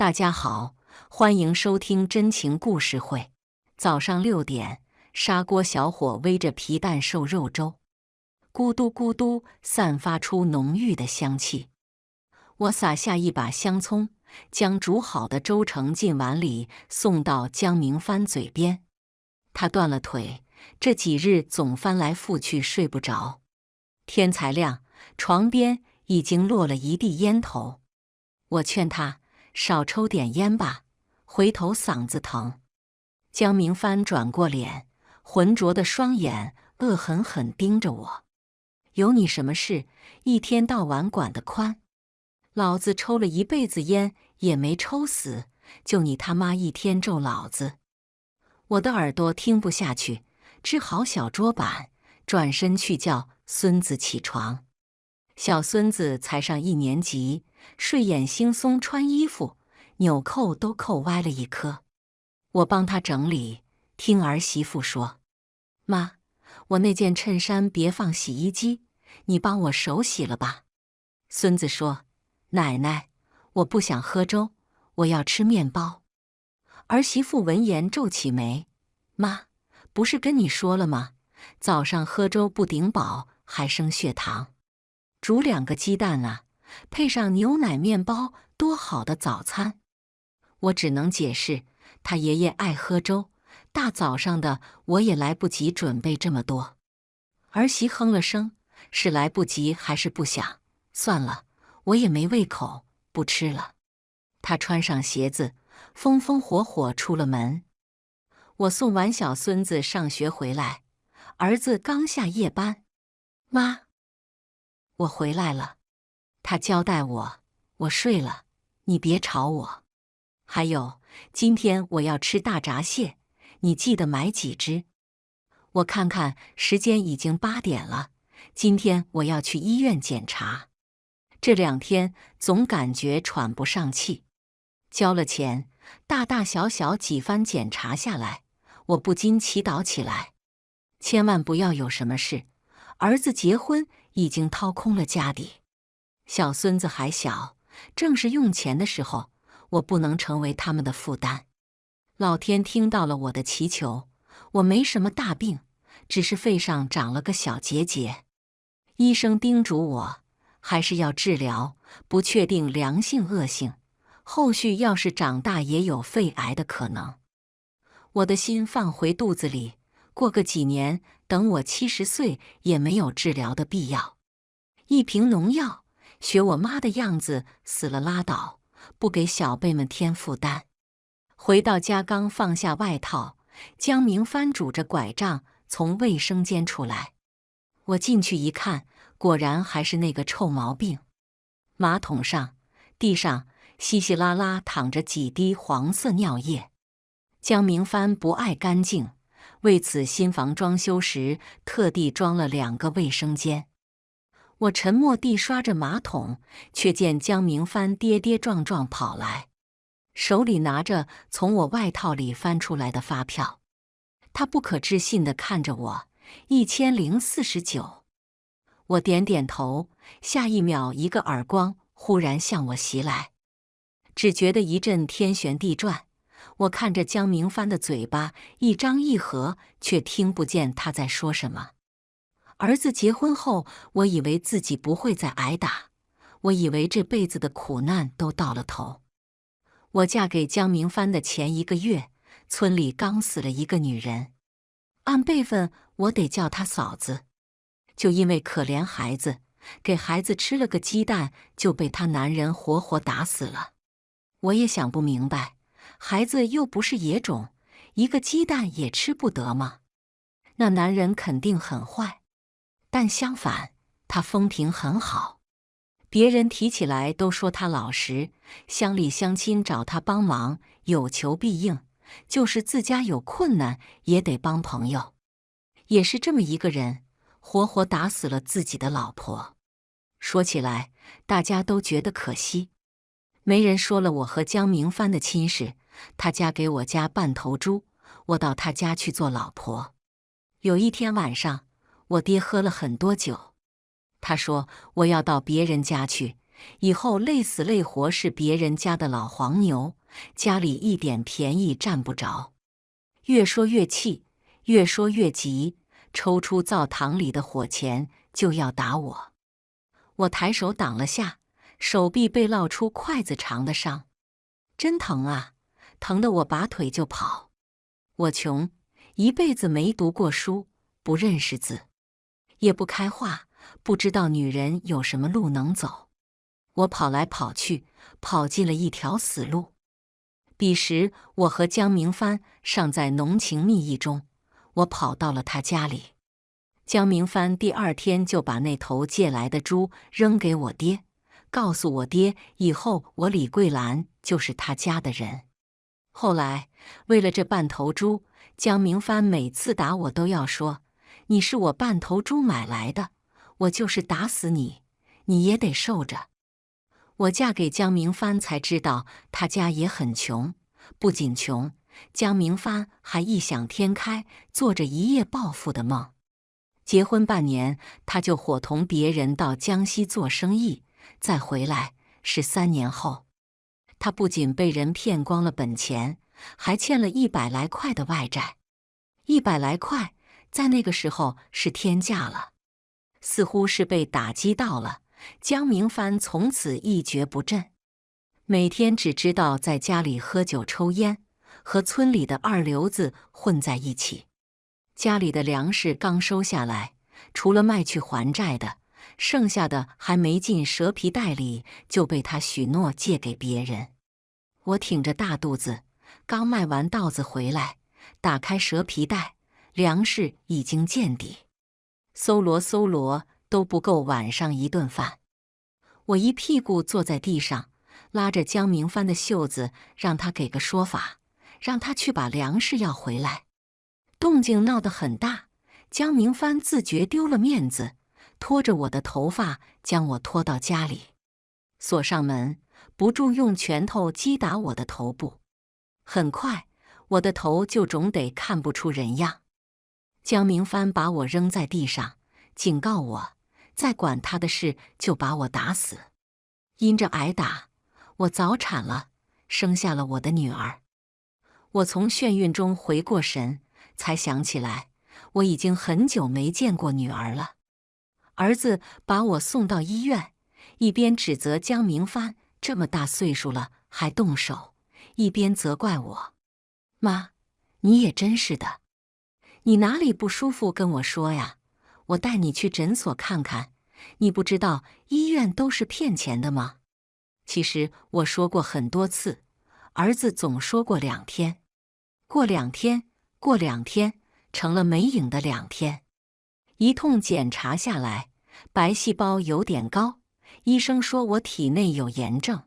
大家好，欢迎收听真情故事会。早上6点，砂锅小火煨着皮蛋瘦肉粥，咕嘟咕嘟散发出浓郁的香气。我撒下一把香葱，将煮好的粥盛进碗里，送到江明帆嘴边。他断了腿，这几日总翻来覆去睡不着。天才亮，床边已经落了一地烟头。我劝他少抽点烟吧，回头嗓子疼。江明帆转过脸，浑浊的双眼恶狠狠盯着我。有你什么事？一天到晚管得宽。老子抽了一辈子烟也没抽死，就你他妈一天咒老子。我的耳朵听不下去，支好小桌板，转身去叫孙子起床。小孙子才上1年级，睡眼惺忪，穿衣服纽扣都扣歪了一颗。我帮他整理，听儿媳妇说：“妈，我那件衬衫别放洗衣机，你帮我手洗了吧。”孙子说：“奶奶，我不想喝粥，我要吃面包。”儿媳妇闻言皱起眉：“妈，不是跟你说了吗？早上喝粥不顶饱，还升血糖。煮2个鸡蛋啊，配上牛奶面包，多好的早餐。”我只能解释，他爷爷爱喝粥，大早上的我也来不及准备这么多。儿媳哼了声，是来不及还是不想？算了，我也没胃口，不吃了。他穿上鞋子，风风火火出了门。我送完小孙子上学回来，儿子刚下夜班。妈，我回来了。他交代我，我睡了，你别吵我。还有，今天我要吃大闸蟹，你记得买几只。我看看时间已经8点了，今天我要去医院检查。这2天总感觉喘不上气。交了钱，大大小小几番检查下来，我不禁祈祷起来。千万不要有什么事，儿子结婚已经掏空了家底，小孙子还小，正是用钱的时候，我不能成为他们的负担。老天听到了我的祈求，我没什么大病，只是肺上长了个小结节。医生叮嘱我，还是要治疗，不确定良性恶性，后续要是长大也有肺癌的可能。我的心放回肚子里，过个几年，等我70岁也没有治疗的必要。一瓶农药，学我妈的样子，死了拉倒，不给小辈们添负担。回到家刚放下外套，江明帆拄着拐杖从卫生间出来。我进去一看，果然还是那个臭毛病。马桶上、地上稀稀拉拉淌着几滴黄色尿液。江明帆不爱干净，为此新房装修时特地装了2个卫生间。我沉默地刷着马桶，却见江明帆跌跌撞撞跑来，手里拿着从我外套里翻出来的发票。他不可置信地看着我，1049。我点点头，下一秒一个耳光忽然向我袭来，只觉得一阵天旋地转。我看着江明帆的嘴巴一张一合，却听不见他在说什么。儿子结婚后，我以为自己不会再挨打，我以为这辈子的苦难都到了头。我嫁给江明帆的前1个月，村里刚死了一个女人，按辈分我得叫她嫂子。就因为可怜孩子，给孩子吃了个鸡蛋，就被她男人活活打死了。我也想不明白，孩子又不是野种，一个鸡蛋也吃不得吗？那男人肯定很坏。但相反，他风评很好，别人提起来都说他老实，乡里乡亲找他帮忙，有求必应，就是自家有困难也得帮朋友。也是这么一个人，活活打死了自己的老婆。说起来，大家都觉得可惜。没人说了我和江明帆的亲事，他家给我家办头猪，我到他家去做老婆。有一天晚上，我爹喝了很多酒，他说我要到别人家去，以后累死累活是别人家的老黄牛，家里一点便宜占不着。越说越气，越说越急，抽出灶堂里的火钳就要打我。我抬手挡了下，手臂被烙出筷子长的伤，真疼啊！疼得我拔腿就跑。我穷，一辈子没读过书，不认识字，也不开化，不知道女人有什么路能走。我跑来跑去，跑进了一条死路。彼时我和江明帆尚在浓情蜜意中，我跑到了他家里。江明帆第二天就把那头借来的猪扔给我爹，告诉我爹以后我李桂兰就是他家的人。后来为了这半头猪，江明帆每次打我都要说：“你是我半头猪买来的，我就是打死你，你也得受着。”我嫁给江明帆才知道他家也很穷，不仅穷，江明帆还异想天开，做着一夜暴富的梦。结婚半年，他就伙同别人到江西做生意，再回来是3年后。他不仅被人骗光了本钱，还欠了100来块的外债。100来块，在那个时候是天价了。似乎是被打击到了，江明帆从此一蹶不振，每天只知道在家里喝酒抽烟，和村里的二流子混在一起。家里的粮食刚收下来，除了卖去还债的，剩下的还没进蛇皮袋里，就被他许诺借给别人。我挺着大肚子，刚卖完稻子回来，打开蛇皮袋，粮食已经见底，搜罗都不够晚上一顿饭。我一屁股坐在地上，拉着江明帆的袖子，让他给个说法，让他去把粮食要回来。动静闹得很大，江明帆自觉丢了面子，拖着我的头发将我拖到家里，锁上门，不住用拳头击打我的头部。很快，我的头就肿得看不出人样。江明帆把我扔在地上，警告我，再管他的事就把我打死。因着挨打，我早产了，生下了我的女儿。我从眩晕中回过神，才想起来，我已经很久没见过女儿了。儿子把我送到医院，一边指责江明帆这么大岁数了还动手，一边责怪我：“妈，你也真是的，你哪里不舒服跟我说呀？我带你去诊所看看。你不知道医院都是骗钱的吗？”其实我说过很多次，儿子总说过2天，过2天，过2天，成了没影的2天。一通检查下来，白细胞有点高，医生说我体内有炎症。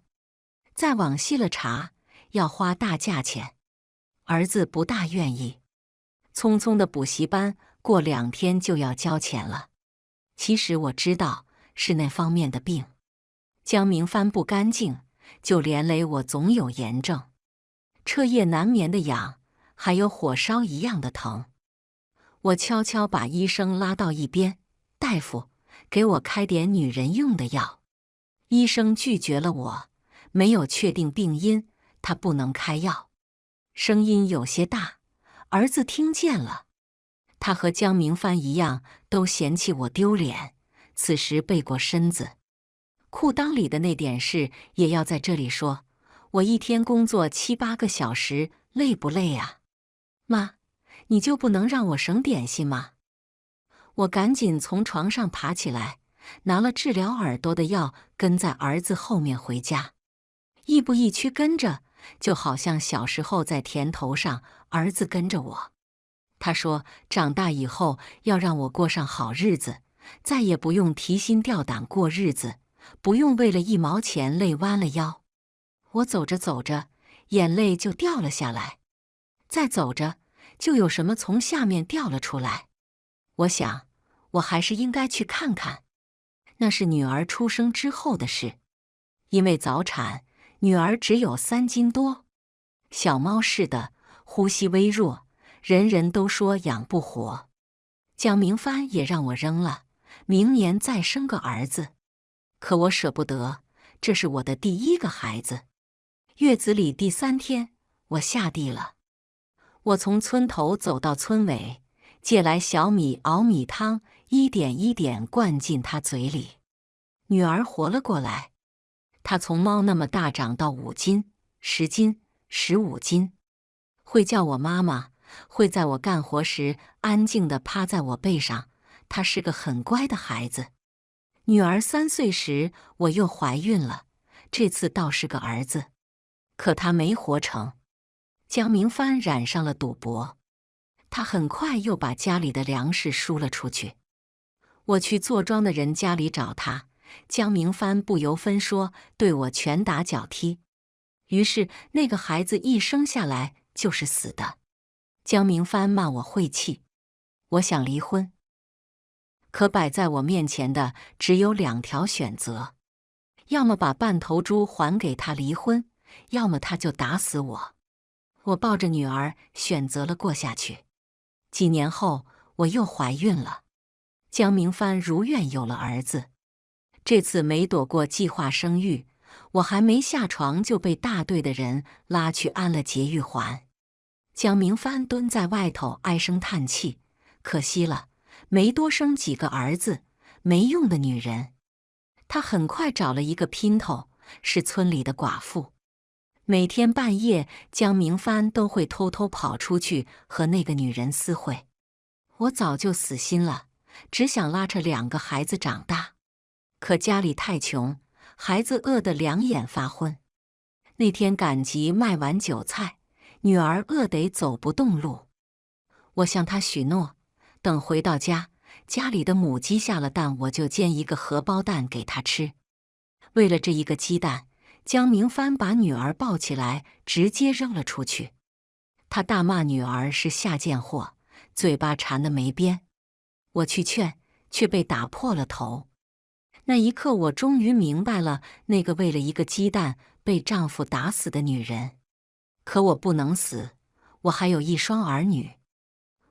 再往细了查，要花大价钱。儿子不大愿意，匆匆的补习班过2天就要交钱了。其实我知道是那方面的病。江明帆不干净，就连累我总有炎症，彻夜难眠的痒，还有火烧一样的疼。我悄悄把医生拉到一边，大夫，给我开点女人用的药。医生拒绝了我，没有确定病因，他不能开药。声音有些大，儿子听见了。他和江明帆一样，都嫌弃我丢脸，此时背过身子。裤裆里的那点事也要在这里说，我一天工作7、8个小时，累不累啊？妈，你就不能让我省点心吗？我赶紧从床上爬起来，拿了治疗耳朵的药，跟在儿子后面回家。亦步亦趋跟着，就好像小时候在田头上，儿子跟着我。他说长大以后要让我过上好日子，再也不用提心吊胆过日子，不用为了1毛钱累弯了腰。我走着走着，眼泪就掉了下来，再走着，就有什么从下面掉了出来。我想，我还是应该去看看。那是女儿出生之后的事，因为早产，女儿只有3斤多，小猫似的，呼吸微弱，人人都说养不活。江明帆也让我扔了，明年再生个儿子。可我舍不得，这是我的第一个孩子。月子里第3天，我下地了。我从村头走到村尾，借来小米熬米汤，一点一点灌进她嘴里。女儿活了过来，她从猫那么大长到5斤、10斤、15斤，会叫我妈妈，会在我干活时安静地趴在我背上。她是个很乖的孩子。女儿3岁时，我又怀孕了，这次倒是个儿子，可他没活成。江明帆染上了赌博，他很快又把家里的粮食输了出去。我去坐庄的人家里找他，江明帆不由分说对我拳打脚踢。于是那个孩子一生下来就是死的。江明帆骂我晦气，我想离婚。可摆在我面前的只有2条选择，要么把半头猪还给他离婚，要么他就打死我。我抱着女儿选择了过下去。几年后，我又怀孕了。江明帆如愿有了儿子。这次没躲过计划生育，我还没下床就被大队的人拉去安了节育环。江明帆蹲在外头唉声叹气，可惜了，没多生几个儿子，没用的女人。他很快找了一个姘头，是村里的寡妇。每天半夜，江明帆都会偷偷跑出去和那个女人私会。我早就死心了，只想拉扯2个孩子长大。可家里太穷，孩子饿得两眼发昏。那天赶集卖完韭菜，女儿饿得走不动路。我向她许诺，等回到家，家里的母鸡下了蛋，我就煎一个荷包蛋给她吃。为了这一个鸡蛋，江明帆把女儿抱起来，直接扔了出去。他大骂女儿是下贱货，嘴巴馋得没边。我去劝，却被打破了头。那一刻，我终于明白了那个为了一个鸡蛋被丈夫打死的女人。可我不能死，我还有1双儿女。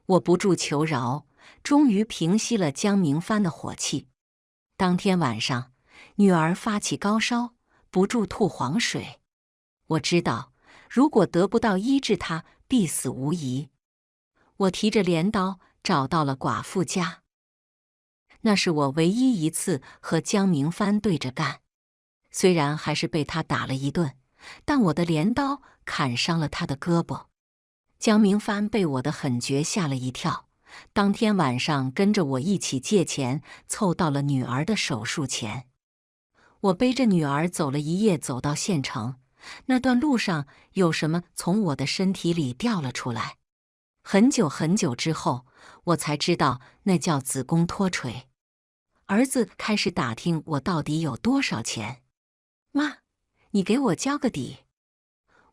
我不住求饶，终于平息了江明帆的火气。当天晚上，女儿发起高烧，不住吐黄水。我知道，如果得不到医治，她必死无疑。我提着镰刀找到了寡妇家。那是我唯一一次和江明帆对着干，虽然还是被他打了一顿，但我的镰刀砍伤了他的胳膊。江明帆被我的狠绝吓了一跳，当天晚上跟着我一起借钱，凑到了女儿的手术钱。我背着女儿走了一夜，走到县城。那段路上有什么从我的身体里掉了出来。很久很久之后，我才知道那叫子宫脱垂。儿子开始打听我到底有多少钱。妈，你给我交个底。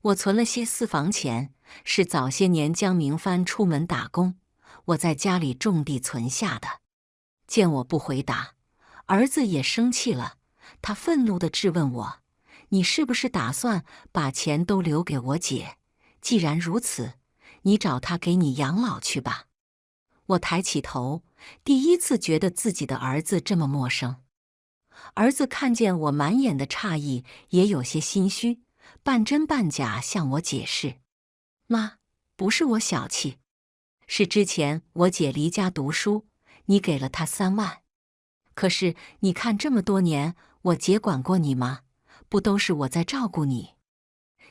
我存了些私房钱，是早些年江明帆出门打工，我在家里种地存下的。见我不回答，儿子也生气了，他愤怒地质问我：“你是不是打算把钱都留给我姐？既然如此，你找他给你养老去吧。”我抬起头，第一次觉得自己的儿子这么陌生。儿子看见我满眼的诧异，也有些心虚，半真半假向我解释：“妈，不是我小气，是之前我姐离家读书，你给了她3万。可是你看这么多年，我姐管过你吗？不都是我在照顾你？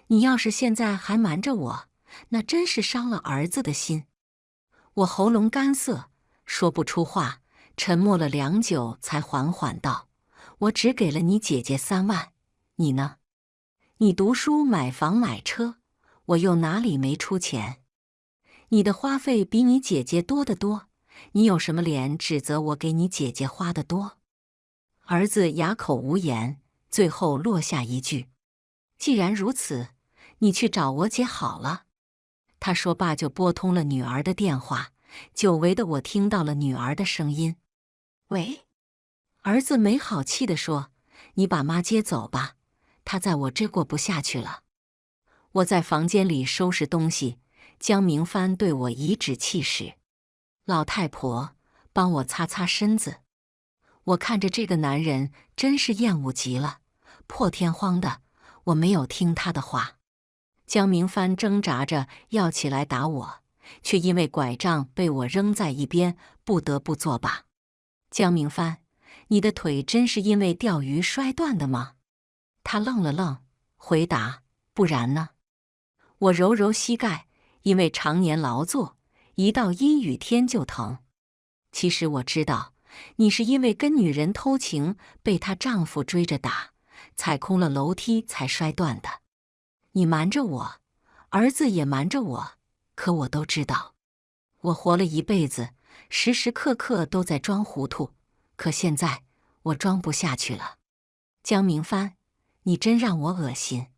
你要是现在还瞒着我，那真是伤了儿子的心。”我喉咙干涩，说不出话，沉默了良久，才缓缓道：“我只给了你姐姐3万，你呢？你读书买房买车，我又哪里没出钱？你的花费比你姐姐多得多，你有什么脸指责我给你姐姐花得多？”儿子哑口无言，最后落下一句：“既然如此，你去找我姐好了。”他说罢就拨通了女儿的电话，久违的我听到了女儿的声音：“喂。”儿子没好气地说：“你把妈接走吧，她在我这过不下去了。”我在房间里收拾东西，江明帆对我颐指气使：“老太婆，帮我擦擦身子。”我看着这个男人真是厌恶极了，破天荒的，我没有听他的话。江明帆挣扎着要起来打我，却因为拐杖被我扔在一边，不得不作罢。江明帆，你的腿真是因为钓鱼摔断的吗？他愣了愣，回答：不然呢？我揉揉膝盖，因为常年劳作，一到阴雨天就疼。其实我知道，你是因为跟女人偷情，被她丈夫追着打，踩空了楼梯才摔断的。你瞒着我，儿子也瞒着我，可我都知道。我活了一辈子，时时刻刻都在装糊涂，可现在我装不下去了。江明帆，你真让我恶心。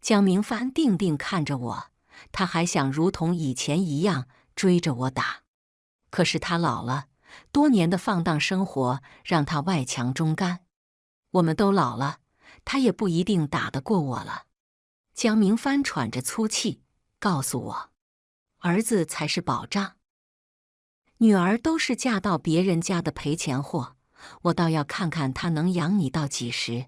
江明帆定定看着我，他还想如同以前一样追着我打，可是他老了，多年的放荡生活让他外强中干。我们都老了，他也不一定打得过我了。江明帆喘着粗气，告诉我，儿子才是保障，女儿都是嫁到别人家的赔钱货，我倒要看看他能养你到几时。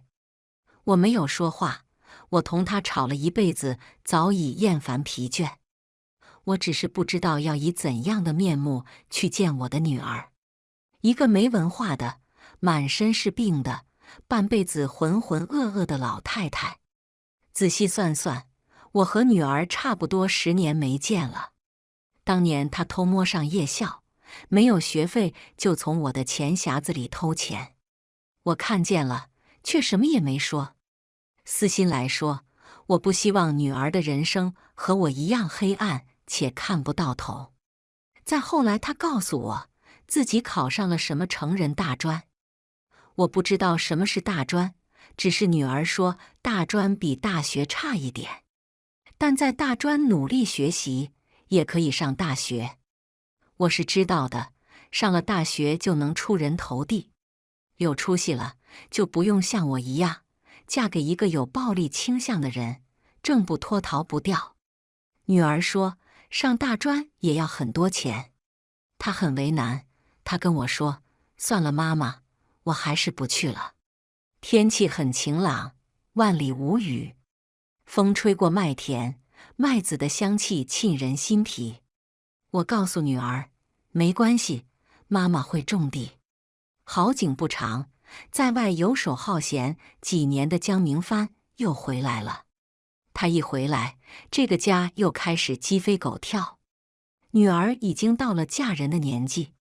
我没有说话，我同他吵了一辈子，早已厌烦疲倦。我只是不知道要以怎样的面目去见我的女儿，一个没文化的、满身是病的、半辈子浑浑噩噩的老太太。仔细算算，我和女儿差不多10年没见了。当年她偷摸上夜校，没有学费就从我的钱匣子里偷钱，我看见了，却什么也没说。私心来说，我不希望女儿的人生和我一样黑暗且看不到头。再后来，她告诉我自己考上了什么成人大专，我不知道什么是大专，只是女儿说大专比大学差一点，但在大专努力学习也可以上大学。我是知道的，上了大学就能出人头地，有出息了就不用像我一样嫁给一个有暴力倾向的人，挣不脱逃不掉。女儿说上大专也要很多钱，她很为难，她跟我说，算了妈妈，我还是不去了。天气很晴朗，万里无雨，风吹过麦田，麦子的香气沁人心脾。我告诉女儿，没关系，妈妈会种地。好景不长，在外游手好闲几年的江明帆又回来了。他一回来，这个家又开始鸡飞狗跳。女儿已经到了嫁人的年纪，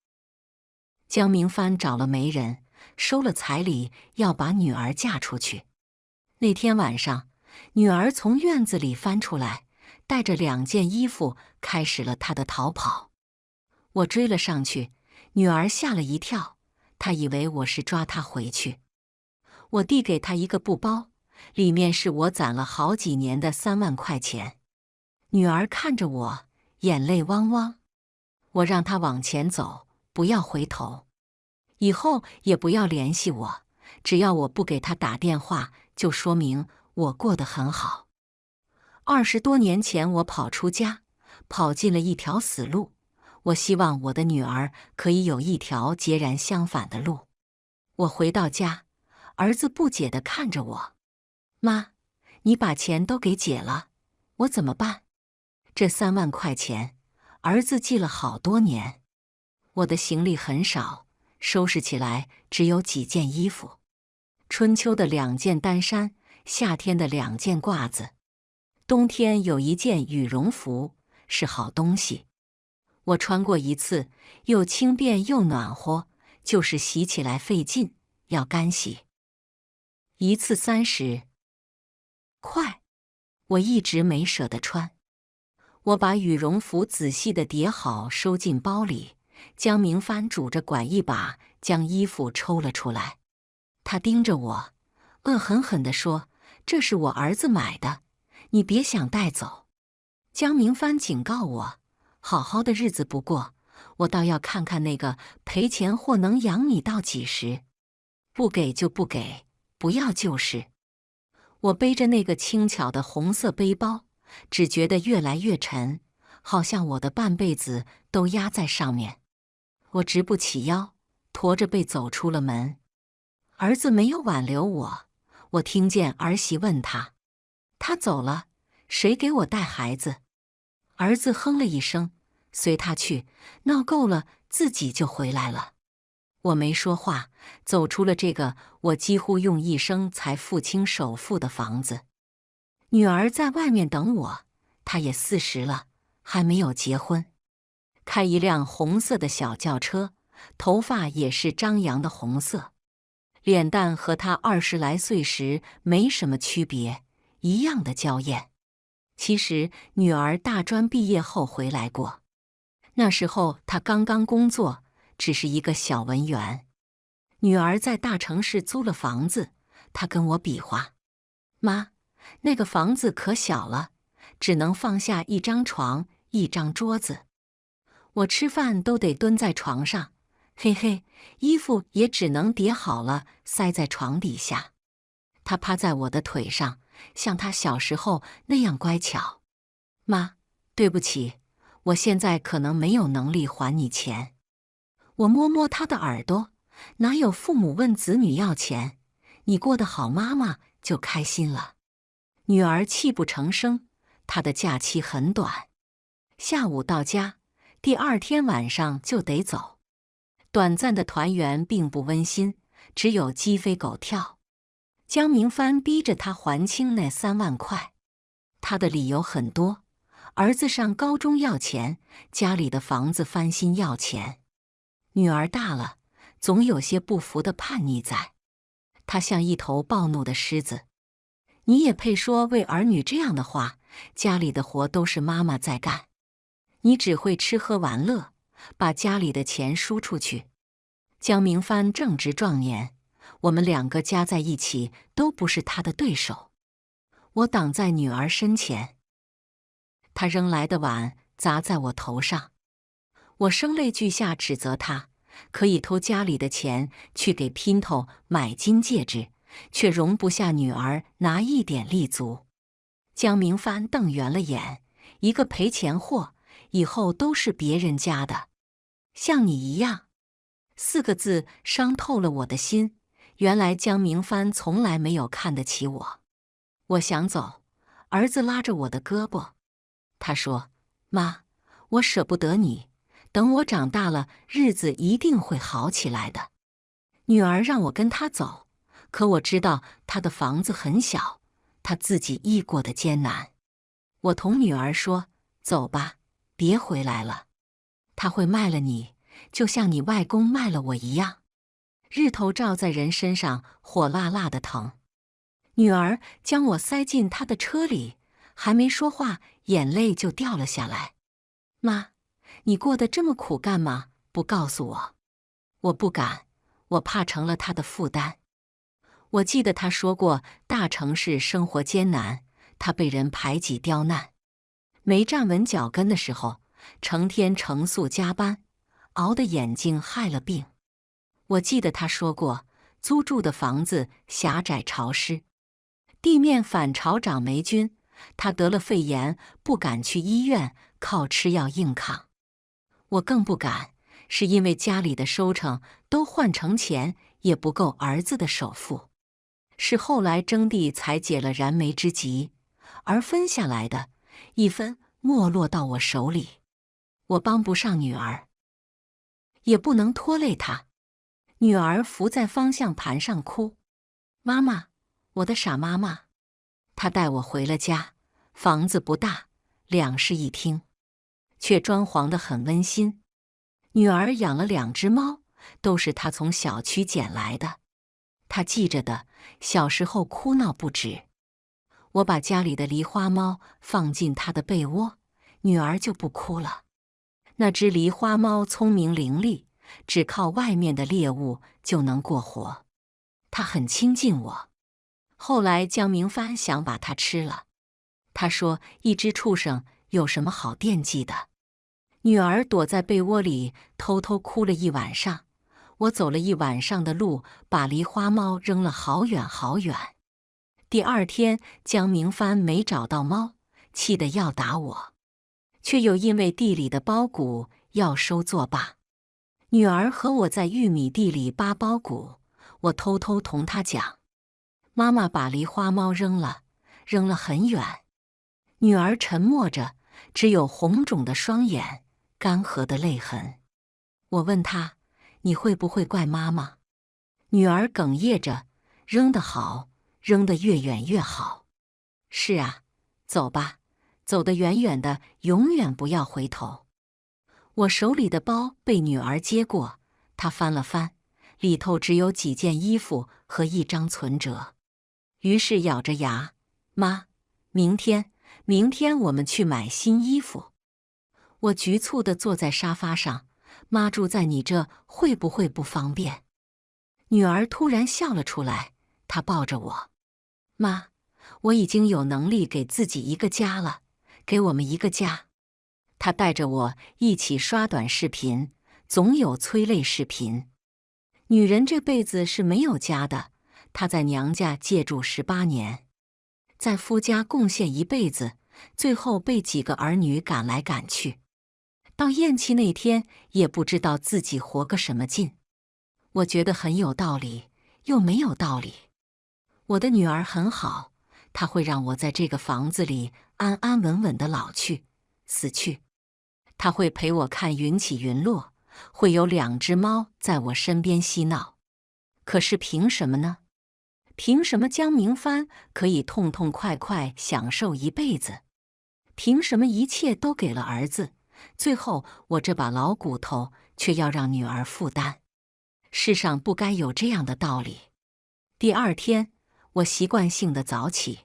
江明帆找了媒人，收了彩礼，要把女儿嫁出去。那天晚上，女儿从院子里翻出来，带着2件衣服，开始了她的逃跑。我追了上去，女儿吓了一跳，她以为我是抓她回去。我递给她一个布包，里面是我攒了好几年的3万块钱。女儿看着我，眼泪汪汪。我让她往前走，不要回头，以后也不要联系我，只要我不给她打电话，就说明我过得很好。20多年前我跑出家，跑进了一条死路，我希望我的女儿可以有一条截然相反的路。我回到家，儿子不解地看着我，妈，你把钱都给姐了，我怎么办？这3万块钱，儿子记了好多年。我的行李很少，收拾起来只有几件衣服，春秋的2件单衫，夏天的2件褂子，冬天有1件羽绒服，是好东西。我穿过一次，又轻便又暖和，就是洗起来费劲，要干洗。1次30块，我一直没舍得穿。我把羽绒服仔细地叠好，收进包里。江明帆拄着拐一把，将衣服抽了出来。他盯着我，恶狠狠地说：“这是我儿子买的，你别想带走。”江明帆警告我，好好的日子不过，我倒要看看那个赔钱货能养你到几时。不给就不给，不要就是。我背着那个轻巧的红色背包，只觉得越来越沉，好像我的半辈子都压在上面。我直不起腰，驼着背走出了门。儿子没有挽留我，我听见儿媳问他：他走了，谁给我带孩子？儿子哼了一声，随他去，闹够了自己就回来了。我没说话，走出了这个我几乎用一生才付清首付的房子。女儿在外面等我，她也40了，还没有结婚，开一辆红色的小轿车，头发也是张扬的红色，脸蛋和她20来岁时没什么区别，一样的娇艳。其实女儿大专毕业后回来过，那时候她刚刚工作，只是一个小文员。女儿在大城市租了房子，她跟我比划：妈，那个房子可小了，只能放下一张床、一张桌子。我吃饭都得蹲在床上，嘿嘿，衣服也只能叠好了塞在床底下。她趴在我的腿上，像她小时候那样乖巧。妈，对不起，我现在可能没有能力还你钱。我摸摸她的耳朵，哪有父母问子女要钱？你过得好，妈妈就开心了。女儿泣不成声，她的假期很短，下午到家，第2天晚上就得走。短暂的团圆并不温馨，只有鸡飞狗跳。江明帆逼着他还清那3万块，他的理由很多：儿子上高中要钱，家里的房子翻新要钱。女儿大了，总有些不服的叛逆在，她像一头暴怒的狮子。你也配说为儿女这样的话？家里的活都是妈妈在干，你只会吃喝玩乐，把家里的钱输出去。江明帆正值壮年，我们2个加在一起都不是他的对手。我挡在女儿身前，他扔来的碗砸在我头上。我声泪俱下指责他，可以偷家里的钱去给姘头买金戒指，却容不下女儿拿一点立足。江明帆瞪圆了眼，一个赔钱货，以后都是别人家的，像你一样。4个字伤透了我的心。原来江明帆从来没有看得起我。我想走，儿子拉着我的胳膊，他说：妈，我舍不得你，等我长大了，日子一定会好起来的。女儿让我跟她走，可我知道她的房子很小，她自己一过得艰难。我同女儿说：走吧，别回来了，他会卖了你，就像你外公卖了我一样。日头照在人身上，火辣辣的疼。女儿将我塞进她的车里，还没说话，眼泪就掉了下来。妈，你过得这么苦干嘛？不告诉我？我不敢，我怕成了她的负担。我记得她说过，大城市生活艰难，她被人排挤刁难，没站稳脚跟的时候，成天乘宿加班，熬得眼睛害了病。我记得他说过，租住的房子狭窄潮湿，地面反潮长霉菌，他得了肺炎，不敢去医院，靠吃药硬扛。我更不敢，是因为家里的收成都换成钱，也不够儿子的首付。是后来征地才解了燃眉之急，而分下来的一分没落到我手里。我帮不上女儿，也不能拖累她。女儿伏在方向盘上哭：妈妈，我的傻妈妈。她带我回了家，房子不大，2室1厅，却装潢得很温馨。女儿养了2只猫，都是她从小区捡来的。她记着的，小时候哭闹不止。我把家里的狸花猫放进她的被窝，女儿就不哭了。那只狸花猫聪明伶俐，只靠外面的猎物就能过活，它很亲近我。后来江明帆想把它吃了，他说一只畜生有什么好惦记的。女儿躲在被窝里偷偷哭了一晚上，我走了1晚上的路，把狸花猫扔了好远好远。第2天江明帆没找到猫，气得要打我，却又因为地里的包谷要收作罢。女儿和我在玉米地里扒包谷，我偷偷同她讲：妈妈把狸花猫扔了，扔了很远。女儿沉默着，只有红肿的双眼，干涸的泪痕。我问她：“你会不会怪妈妈？”女儿哽咽着：“扔得好，扔得越远越好。”是啊，走吧，走得远远的，永远不要回头。我手里的包被女儿接过，她翻了翻，里头只有几件衣服和一张存折。于是咬着牙：“妈，明天我们去买新衣服。”我局促地坐在沙发上，妈住在你这会不会不方便？女儿突然笑了出来，她抱着我：“妈，我已经有能力给自己一个家了，给我们一个家。”她带着我一起刷短视频，总有催泪视频。女人这辈子是没有家的，她在娘家借住18年，在夫家贡献一辈子，最后被几个儿女赶来赶去。到咽气那天，也不知道自己活个什么劲。我觉得很有道理，又没有道理。我的女儿很好，她会让我在这个房子里安安稳稳的老去、死去。她会陪我看云起云落，会有2只猫在我身边嬉闹。可是凭什么呢？凭什么江明帆可以痛痛快快享受一辈子？凭什么一切都给了儿子？最后，我这把老骨头却要让女儿负担。世上不该有这样的道理。第2天，我习惯性的早起，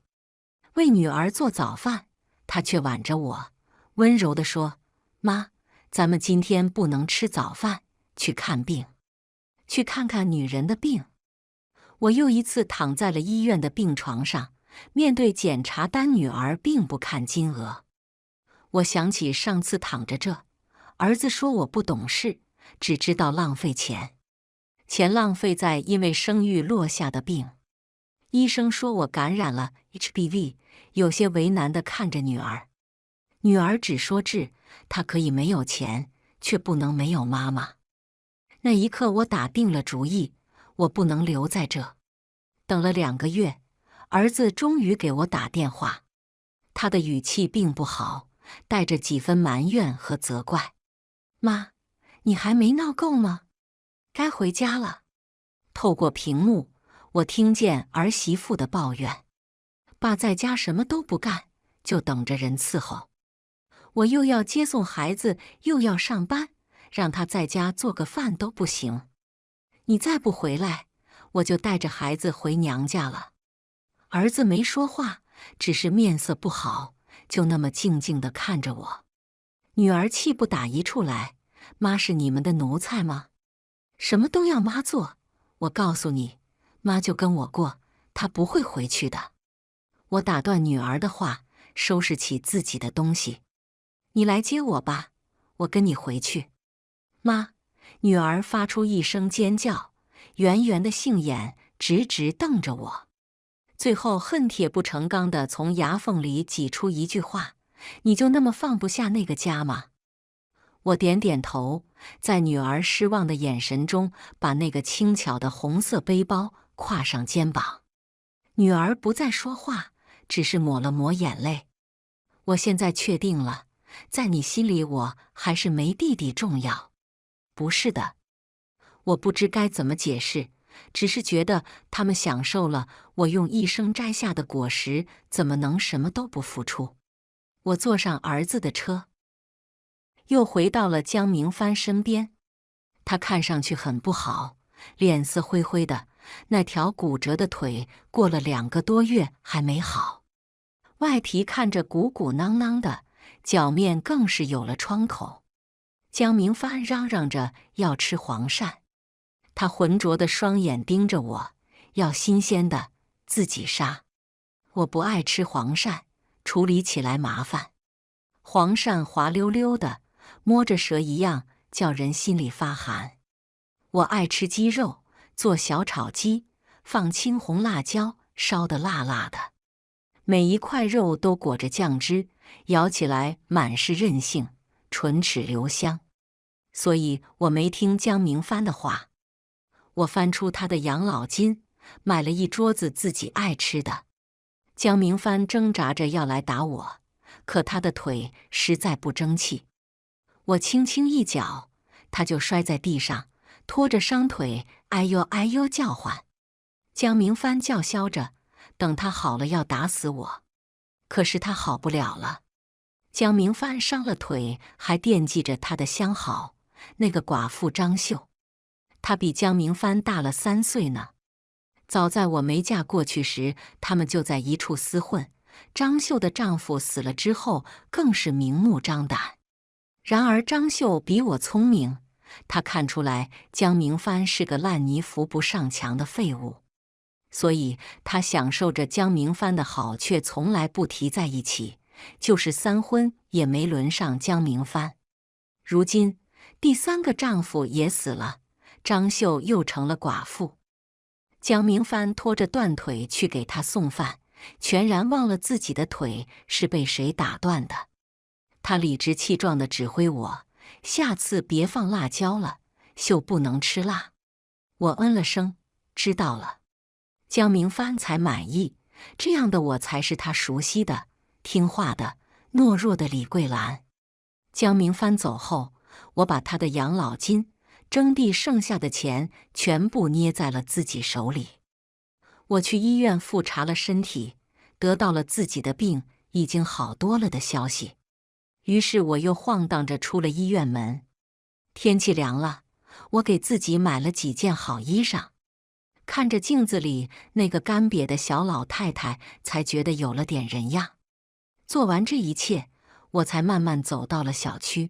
为女儿做早饭，她却挽着我，温柔地说：“妈，咱们今天不能吃早饭，去看病，去看看女人的病。”我又一次躺在了医院的病床上，面对检查单，女儿并不看金额。我想起上次躺着这，儿子说我不懂事，只知道浪费钱，钱浪费在因为生育落下的病。医生说我感染了 HPV， 有些为难地看着女儿。女儿只说治，她可以没有钱，却不能没有妈妈。那一刻，我打定了主意，我不能留在这。等了2个月，儿子终于给我打电话，他的语气并不好，带着几分埋怨和责怪：“妈，你还没闹够吗？该回家了。”透过屏幕，我听见儿媳妇的抱怨：“爸在家什么都不干，就等着人伺候。我又要接送孩子，又要上班，让他在家做个饭都不行。你再不回来，我就带着孩子回娘家了。”儿子没说话，只是面色不好，就那么静静地看着我。女儿气不打一处来：“妈是你们的奴才吗？什么都要妈做？我告诉你，妈就跟我过，她不会回去的。”我打断女儿的话，收拾起自己的东西：“你来接我吧，我跟你回去。”妈！女儿发出一声尖叫，圆圆的杏眼直直瞪着我，最后恨铁不成钢地从牙缝里挤出一句话：“你就那么放不下那个家吗？”我点点头，在女儿失望的眼神中，把那个轻巧的红色背包挎上肩膀。女儿不再说话，只是抹了抹眼泪。我现在确定了，在你心里我还是没弟弟重要。不是的，我不知该怎么解释，只是觉得他们享受了我用一生摘下的果实，怎么能什么都不付出？我坐上儿子的车，又回到了江明帆身边。他看上去很不好，脸色灰灰的，那条骨折的腿过了2个多月还没好，外皮看着鼓鼓囊囊的，脚面更是有了创口。江明帆嚷嚷着要吃黄鳝，他浑浊的双眼盯着我，要新鲜的，自己杀。我不爱吃黄鳝，处理起来麻烦。黄鳝滑溜溜的，摸着蛇一样，叫人心里发寒。我爱吃鸡肉，做小炒鸡，放青红辣椒，烧得辣辣的，每一块肉都裹着酱汁，咬起来满是韧性，唇齿留香。所以我没听江明帆的话。我翻出他的养老金，买了一桌子自己爱吃的。江明帆挣扎着要来打我，可他的腿实在不争气。我轻轻一脚，他就摔在地上，拖着伤腿，哎呦哎呦叫唤。江明帆叫嚣着，等他好了要打死我。可是他好不了了。江明帆伤了腿，还惦记着他的相好，那个寡妇张秀。她比江明帆大了3岁呢。早在我没嫁过去时，他们就在一处厮混。张秀的丈夫死了之后，更是明目张胆。然而张秀比我聪明，她看出来江明帆是个烂泥扶不上墙的废物，所以她享受着江明帆的好，却从来不提在一起，就是3婚也没轮上江明帆。如今第3个丈夫也死了，张秀又成了寡妇。江明帆拖着断腿去给他送饭，全然忘了自己的腿是被谁打断的。他理直气壮地指挥我，下次别放辣椒了，秀不能吃辣。我嗯了声，知道了。江明帆才满意，这样的我才是他熟悉的、听话的、懦弱的李桂兰。江明帆走后，我把他的养老金、征地剩下的钱全部捏在了自己手里。我去医院复查了身体，得到了自己的病已经好多了的消息。于是我又晃荡着出了医院门。天气凉了，我给自己买了几件好衣裳。看着镜子里那个干瘪的小老太太，才觉得有了点人样。做完这一切，我才慢慢走到了小区。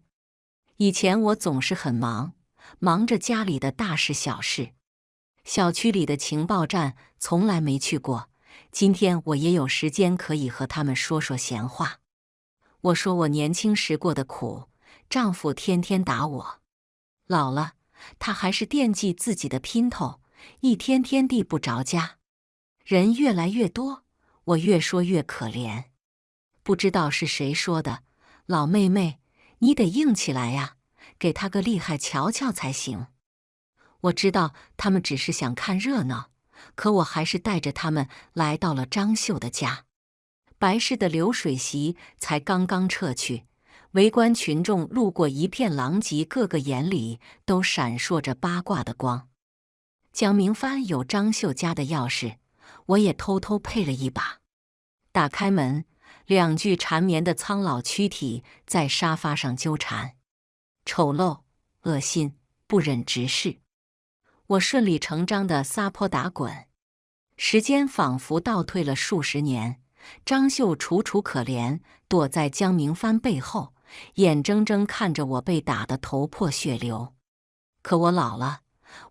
以前我总是很忙，忙着家里的大事小事。小区里的情报站从来没去过，今天我也有时间可以和他们说说闲话。我说我年轻时过的苦，丈夫天天打我。老了，他还是惦记自己的姘头，一天天地不着家。人越来越多，我越说越可怜。不知道是谁说的，老妹妹，你得硬起来呀，给他个厉害瞧瞧才行。我知道他们只是想看热闹，可我还是带着他们来到了张秀的家。白事的流水席才刚刚撤去，围观群众路过一片狼藉，个个眼里都闪烁着八卦的光。江明帆有张秀家的钥匙，我也偷偷配了一把。打开门，2具缠绵的苍老躯体在沙发上纠缠，丑陋、恶心，不忍直视。我顺理成章地撒泼打滚。时间仿佛倒退了数十年，张秀楚楚可怜，躲在江明帆背后，眼睁睁看着我被打得头破血流。可我老了，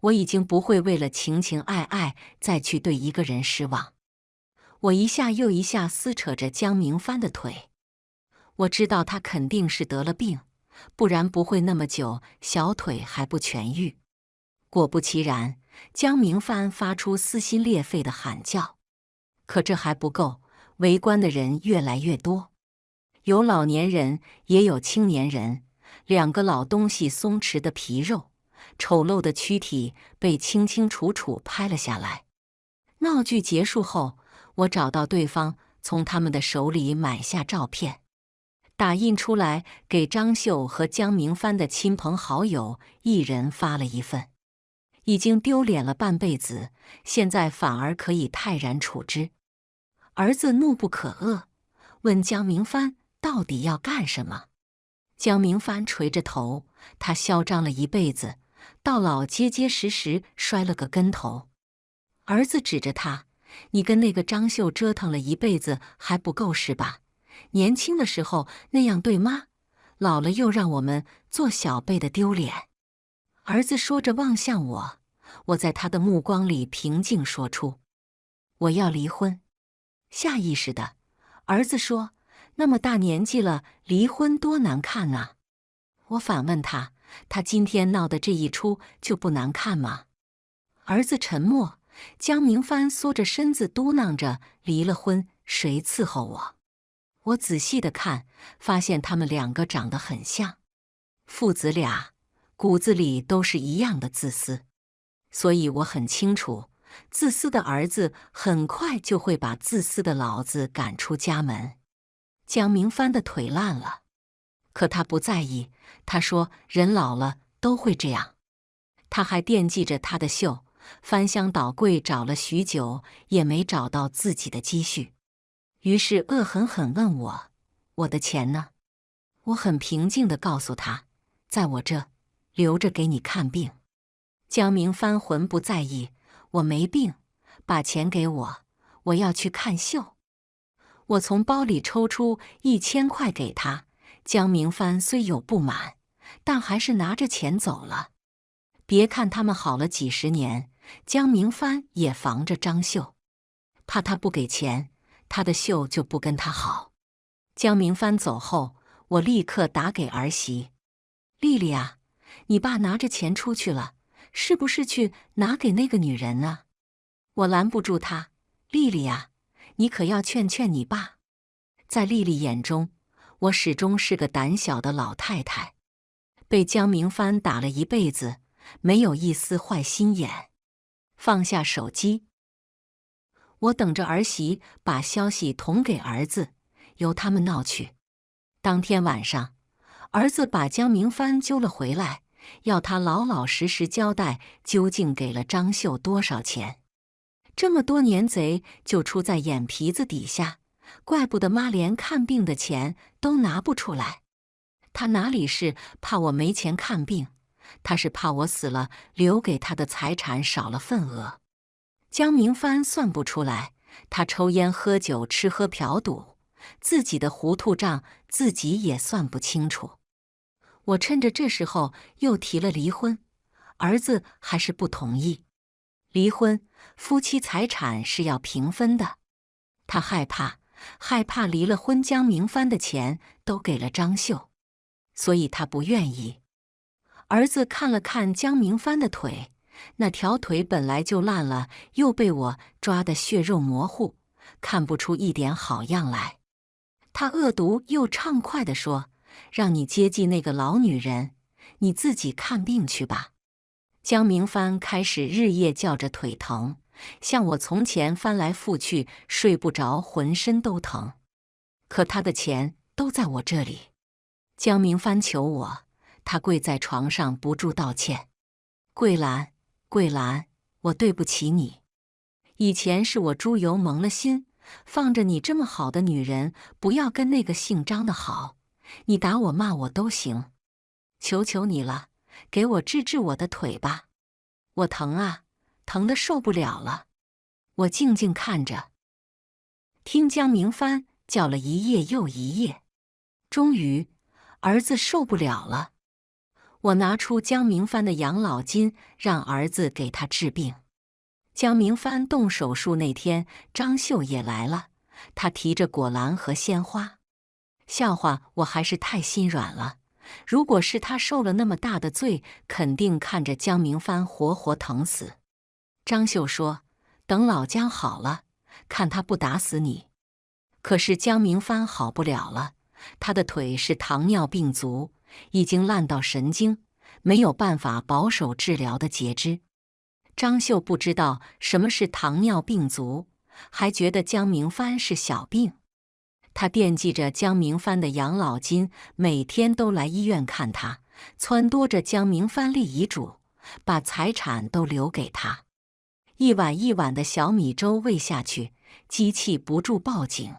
我已经不会为了情情爱爱再去对一个人失望。我一下又一下撕扯着江明帆的腿，我知道他肯定是得了病，不然不会那么久小腿还不痊愈。果不其然，江明帆发出撕心裂肺的喊叫。可这还不够，围观的人越来越多，有老年人，也有青年人。2个老东西松弛的皮肉，丑陋的躯体被清清楚楚拍了下来。闹剧结束后，我找到对方，从他们的手里买下照片，打印出来给张秀和江明帆的亲朋好友一人发了一份。已经丢脸了半辈子，现在反而可以泰然处之。儿子怒不可遏，问江明帆到底要干什么。江明帆垂着头，他嚣张了一辈子，到老结结实实摔了个跟头。儿子指着他，你跟那个张秀折腾了一辈子还不够是吧？年轻的时候那样对妈，老了又让我们做小辈的丢脸。儿子说着望向我，我在他的目光里平静说出：我要离婚。下意识的，儿子说：那么大年纪了，离婚多难看啊。我反问他：他今天闹的这一出就不难看吗？儿子沉默，江明帆缩着身子嘟囔着：离了婚，谁伺候我？我仔细的看，发现他们2个长得很像，父子俩骨子里都是一样的自私，所以我很清楚，自私的儿子很快就会把自私的老子赶出家门。江明帆的腿烂了，可他不在意，他说人老了都会这样。他还惦记着他的绣，翻箱倒柜找了许久，也没找到自己的积蓄。于是恶狠狠问我的钱呢？我很平静地告诉他，在我这，留着给你看病。江明帆浑不在意，我没病，把钱给我，我要去看秀。我从包里抽出1000块给他，江明帆虽有不满，但还是拿着钱走了。别看他们好了几十年，江明帆也防着张秀，怕他不给钱，他的秀就不跟他好。江明帆走后，我立刻打给儿媳：“丽丽啊，你爸拿着钱出去了，是不是去拿给那个女人呢？”我拦不住他：“丽丽啊，你可要劝劝你爸。”在丽丽眼中，我始终是个胆小的老太太，被江明帆打了一辈子，没有一丝坏心眼。放下手机，我等着儿媳把消息捅给儿子，由他们闹去。当天晚上，儿子把江明帆揪了回来，要他老老实实交代究竟给了张秀多少钱。这么多年贼就出在眼皮子底下，怪不得妈连看病的钱都拿不出来。他哪里是怕我没钱看病，他是怕我死了留给他的财产少了份额。江明帆算不出来，他抽烟喝酒吃喝嫖赌，自己的糊涂账自己也算不清楚。我趁着这时候又提了离婚，儿子还是不同意。离婚，夫妻财产是要平分的。他害怕离了婚江明帆的钱都给了张秀，所以他不愿意。儿子看了看江明帆的腿，那条腿本来就烂了，又被我抓得血肉模糊，看不出一点好样来。他恶毒又畅快地说：“让你接济那个老女人，你自己看病去吧。”江明帆开始日夜叫着腿疼，像我从前翻来覆去睡不着，浑身都疼。可他的钱都在我这里。江明帆求我，他跪在床上不住道歉：“桂兰，桂兰，我对不起你。以前是我猪油蒙了心，放着你这么好的女人，不要跟那个姓张的好。你打我骂我都行，求求你了，给我治治我的腿吧，我疼啊，疼得受不了了。”我静静看着，听江明帆叫了一夜又一夜，终于儿子受不了了。我拿出江明帆的养老金，让儿子给他治病。江明帆动手术那天，张秀也来了，他提着果篮和鲜花。笑话我还是太心软了，如果是他受了那么大的罪，肯定看着江明帆活活疼死。张秀说：“等老江好了，看他不打死你。”可是江明帆好不了了，他的腿是糖尿病足，已经烂到神经，没有办法保守治疗的截肢。张秀不知道什么是糖尿病足，还觉得江明帆是小病。他惦记着江明帆的养老金，每天都来医院看他，撺掇着江明帆立遗嘱，把财产都留给他。一碗一碗的小米粥喂下去，机器不住报警。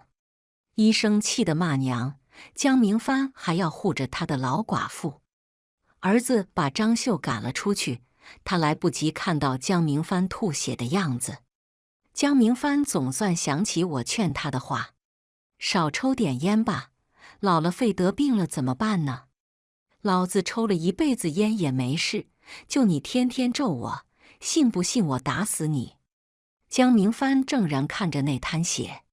医生气得骂娘，江明帆还要护着他的老寡妇。儿子把张秀赶了出去，他来不及看到江明帆吐血的样子。江明帆总算想起我劝他的话：“少抽点烟吧，老了肺得病了怎么办呢？老子抽了一辈子烟也没事，就你天天咒我，信不信我打死你？”江明帆怔然看着那滩血，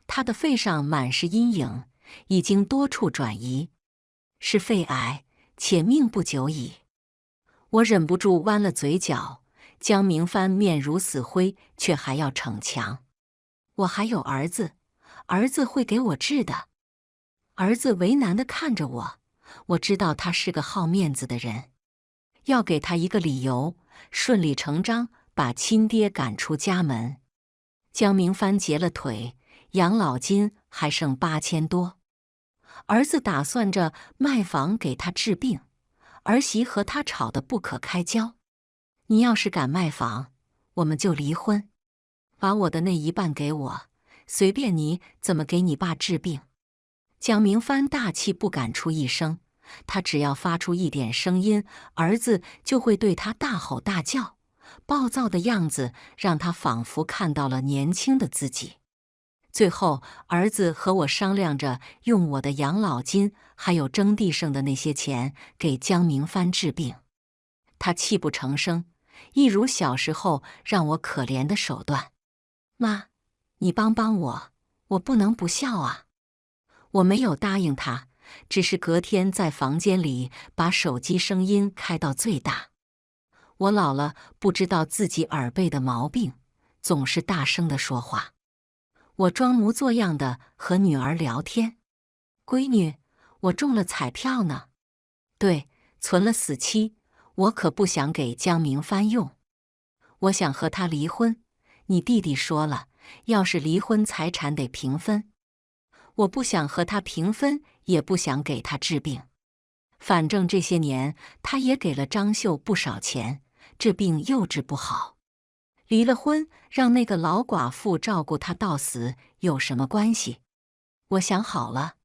他的肺上满是阴影，已经多处转移，是肺癌，且命不久矣。我忍不住弯了嘴角，江明帆面如死灰，却还要逞强：“我还有儿子，儿子会给我治的。”儿子为难地看着我，我知道他是个好面子的人，要给他一个理由，顺理成章把亲爹赶出家门。江明帆截了腿，养老金还剩8000多。儿子打算着卖房给他治病，儿媳和他吵得不可开交。你要是敢卖房，我们就离婚，把我的那一半给我，随便你怎么给你爸治病。江明帆大气不敢出一声，他只要发出一点声音，儿子就会对他大吼大叫，暴躁的样子让他仿佛看到了年轻的自己。最后，儿子和我商量着用我的养老金还有征地上的那些钱给江明帆治病。他泣不成声，一如小时候让我可怜的手段。妈，你帮帮我，我不能不孝啊！我没有答应他，只是隔天在房间里把手机声音开到最大。我老了，不知道自己耳背的毛病，总是大声地说话。我装模作样的和女儿聊天：“闺女，我中了彩票呢。对，存了死期，我可不想给江明帆用。我想和他离婚，你弟弟说了，要是离婚财产得平分。我不想和他平分，也不想给他治病。反正这些年他也给了张秀不少钱，这病又治不好。离了婚，让那个老寡妇照顾他到死有什么关系？我想好了，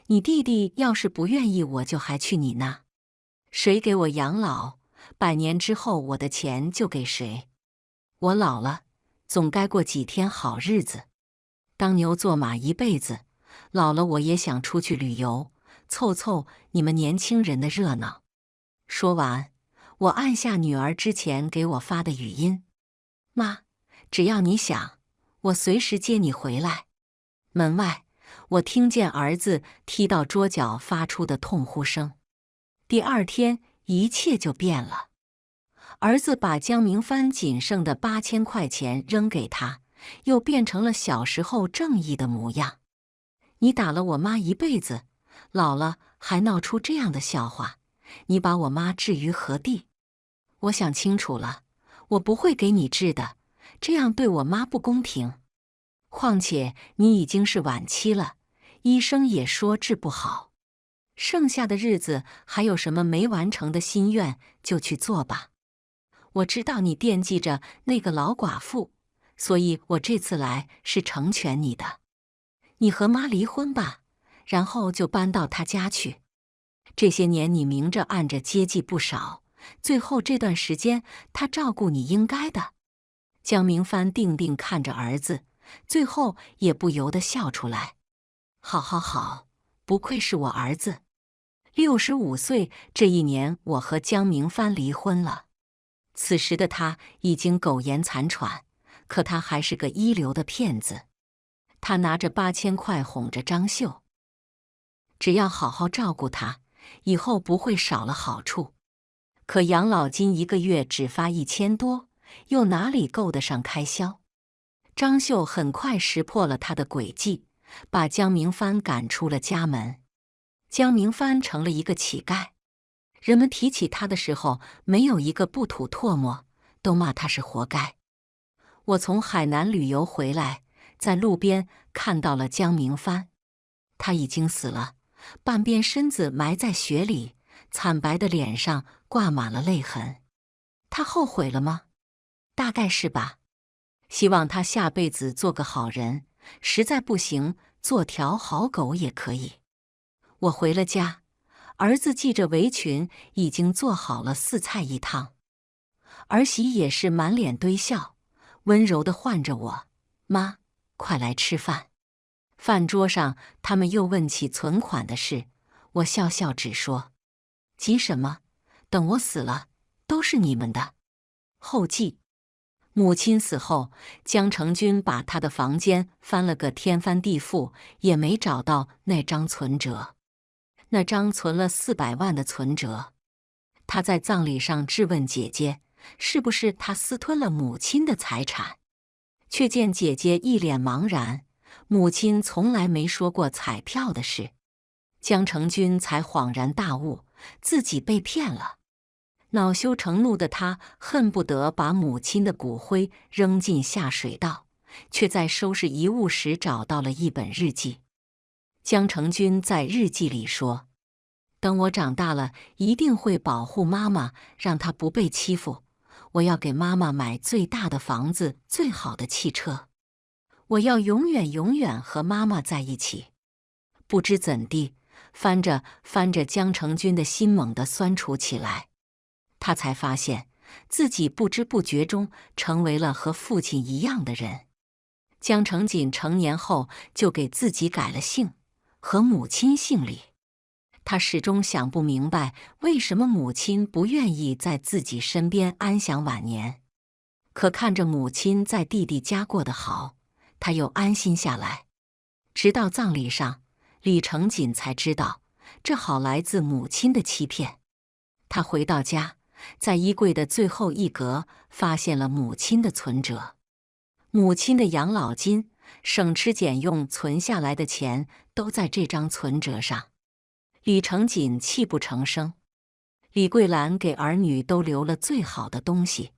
你弟弟要是不愿意，我就还去你那。谁给我养老，100年之后我的钱就给谁。我老了，总该过几天好日子。当牛做马一辈子，老了我也想出去旅游，凑凑你们年轻人的热闹。说完，我按下女儿之前给我发的语音：妈，只要你想，我随时接你回来。门外，我听见儿子踢到桌角发出的痛呼声。第二天，一切就变了。儿子把江明帆仅剩的8000块钱扔给他，又变成了小时候正义的模样。你打了我妈一辈子，老了还闹出这样的笑话，你把我妈置于何地？我想清楚了，我不会给你治的，这样对我妈不公平。况且你已经是晚期了，医生也说治不好。剩下的日子还有什么没完成的心愿，就去做吧。我知道你惦记着那个老寡妇，所以我这次来是成全你的。你和妈离婚吧，然后就搬到她家去。这些年你明着暗着接济不少，最后这段时间她照顾你应该的。江明帆定定看着儿子，最后也不由得笑出来。好好好，不愧是我儿子。65岁这一年，我和江明帆离婚了。此时的他已经苟延残喘，可他还是个一流的骗子。他拿着8000块哄着张秀，只要好好照顾他，以后不会少了好处。可养老金1个月只发1000多，又哪里够得上开销？张秀很快识破了他的诡计，把江明帆赶出了家门。江明帆成了一个乞丐，人们提起他的时候，没有一个不吐唾沫，都骂他是活该。我从海南旅游回来，在路边看到了江明帆，他已经死了，半边身子埋在雪里，惨白的脸上挂满了泪痕。他后悔了吗？大概是吧。希望他下辈子做个好人，实在不行，做条好狗也可以。我回了家，儿子系着围裙，已经做好了4菜1汤。儿媳也是满脸堆笑，温柔地唤着我：“妈，快来吃饭。”饭桌上，他们又问起存款的事，我笑笑只说：“急什么？等我死了，都是你们的。”后记：母亲死后，江成军把他的房间翻了个天翻地覆，也没找到那张存折。那张存了400万的存折。他在葬礼上质问姐姐，是不是他私吞了母亲的财产，却见姐姐一脸茫然。母亲从来没说过彩票的事，江成军才恍然大悟，自己被骗了。恼羞成怒的他恨不得把母亲的骨灰扔进下水道，却在收拾遗物时找到了一本日记。江成军在日记里说：“等我长大了，一定会保护妈妈，让她不被欺负。我要给妈妈买最大的房子、最好的汽车。我要永远永远和妈妈在一起。”不知怎地，翻着翻着，江成军的心猛地酸楚起来。他才发现自己不知不觉中成为了和父亲一样的人。江成锦成年后就给自己改了姓，和母亲姓李。他始终想不明白，为什么母亲不愿意在自己身边安享晚年。可看着母亲在弟弟家过得好，他又安心下来。直到葬礼上，李成锦才知道，这好来自母亲的欺骗。他回到家，在衣柜的最后一格发现了母亲的存折。母亲的养老金、省吃俭用存下来的钱都在这张存折上。李成锦泣不成声。李桂兰给儿女都留了最好的东西，